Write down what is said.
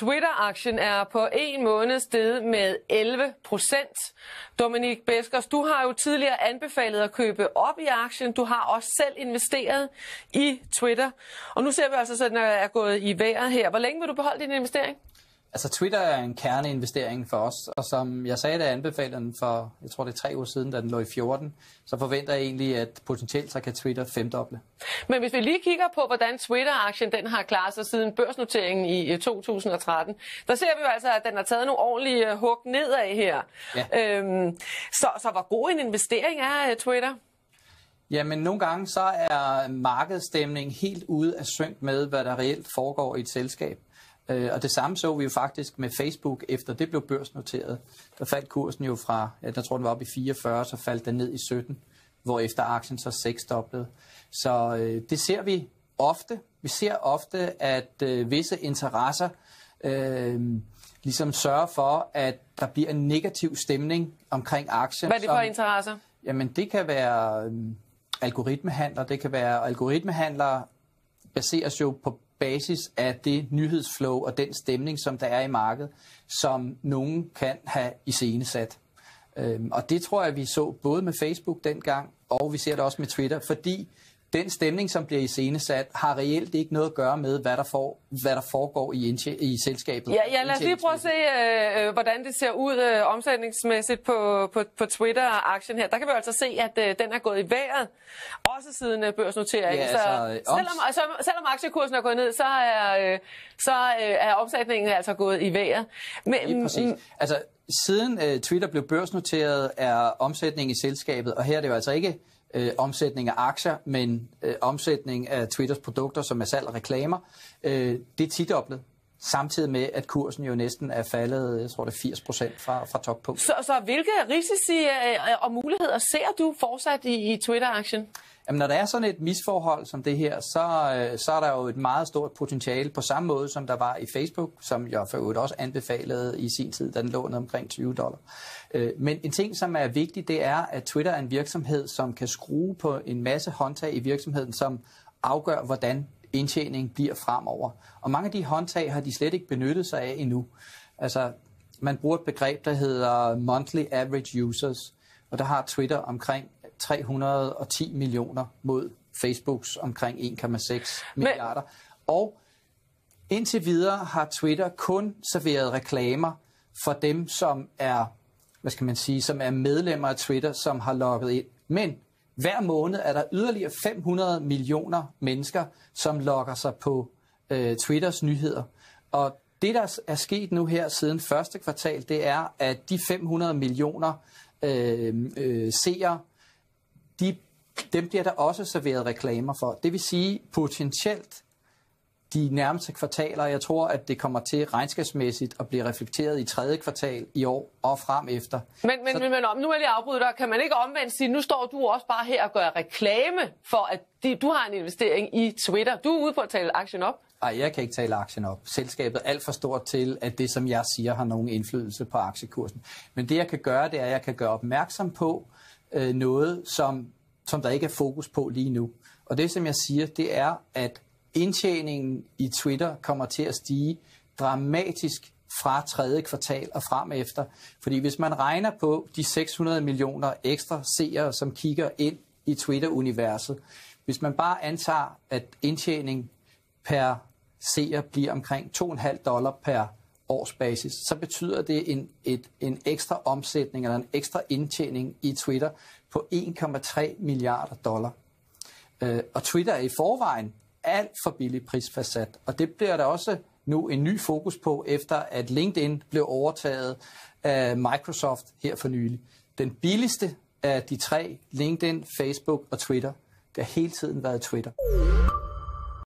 Twitter-aktien er på en måned steget med 11%. Dominik Beskers, du har jo tidligere anbefalet at købe op i aktien. Du har også selv investeret i Twitter. Og nu ser vi altså, at den er gået i vejret her. Hvor længe vil du beholde din investering? Altså Twitter er en kerneinvestering for os, og som jeg sagde, da jeg anbefalede den for, jeg tror det er 3 uger siden, da den lå i 14, så forventer jeg egentlig, at potentielt så kan Twitter femdoble. Men hvis vi lige kigger på, hvordan Twitter-aktien den har klaret sig siden børsnoteringen i 2013, der ser vi jo altså, at den har taget nogle ordentlige hug nedad her. Ja. Så hvor god en investering er Twitter? Jamen nogle gange så er markedsstemningen helt ude af synk med, hvad der reelt foregår i et selskab. Og det samme så vi jo faktisk med Facebook, efter det blev børsnoteret. Der faldt kursen jo fra, jeg tror den var oppe i 44, så faldt den ned i 17, hvorefter aktien så seksdoblede. Så det ser vi ofte. Vi ser ofte, at visse interesser ligesom sørger for, at der bliver en negativ stemning omkring aktien. Hvad er det for interesser? Jamen det kan være algoritmehandler. Det kan være algoritmehandlere baseres jo på basis af det nyhedsflow og den stemning, som der er i markedet, som nogen kan have iscenesat. Og det tror jeg, vi så både med Facebook dengang, og vi ser det også med Twitter, fordi den stemning, som bliver iscenesat, har reelt ikke noget at gøre med, hvad der foregår i selskabet. Ja, lad os lige prøve at se, hvordan det ser ud omsætningsmæssigt på Twitter-aktien her. Der kan vi altså se, at den er gået i vejret, også siden børsnoteringen. Ja, selvom aktiekursen er gået ned, så er omsætningen altså gået i vejret. Men, præcis. Altså, siden Twitter blev børsnoteret, er omsætningen i selskabet, og her er det jo altså ikke omsætning af aktier, men omsætning af Twitters produkter, som er salg og reklamer, det er tidoblet. Samtidig med, at kursen jo næsten er faldet, jeg tror det er 80% fra toppunkt. Så hvilke risici og muligheder ser du fortsat i Twitter-aktien? Jamen, når der er sådan et misforhold som det her, så er der jo et meget stort potentiale på samme måde, som der var i Facebook, som jeg for øvrigt også anbefalede i sin tid, da den lå ned omkring $20. Men en ting, som er vigtig, det er, at Twitter er en virksomhed, som kan skrue på en masse håndtag i virksomheden, som afgør, hvordan indtjening bliver fremover. Og mange af de håndtag har de slet ikke benyttet sig af endnu. Altså, man bruger et begreb, der hedder monthly average users, og der har Twitter omkring 310 millioner mod Facebooks omkring 1,6 milliarder. Og indtil videre har Twitter kun serveret reklamer for dem, som er, som er medlemmer af Twitter, som har logget ind. Men hver måned er der yderligere 500 millioner mennesker, som logger sig på Twitters nyheder. Og det, der er sket nu her siden første kvartal, det er, at de 500 millioner seere, dem bliver der også serveret reklamer for. Det vil sige potentielt de nærmeste kvartaler. Jeg tror, at det kommer til regnskabsmæssigt at blive reflekteret i 3. kvartal i år og frem efter. Men nu er jeg lige afbrydet dig. Kan man ikke omvendt sige, nu står du også bare her og gør reklame for, at du har en investering i Twitter. Du er ude på at tale aktien op. Nej, jeg kan ikke tale aktien op. Selskabet er alt for stort til, at det, som jeg siger, har nogen indflydelse på aktiekursen. Men det, jeg kan gøre, det er, at jeg kan gøre opmærksom på noget, som der ikke er fokus på lige nu. Og det, som jeg siger, det er, at indtjeningen i Twitter kommer til at stige dramatisk fra 3. kvartal og frem efter. Fordi hvis man regner på de 600 millioner ekstra seere, som kigger ind i Twitter-universet, hvis man bare antager, at indtjening per seer bliver omkring $2,50 per årsbasis, så betyder det en ekstra omsætning eller en ekstra indtjening i Twitter på $1,3 milliarder. Og Twitter er i forvejen alt for billigt prisfastsat, og det bliver der også nu en ny fokus på, efter at LinkedIn blev overtaget af Microsoft her for nylig. Den billigste af de 3, LinkedIn, Facebook og Twitter, det har hele tiden været Twitter.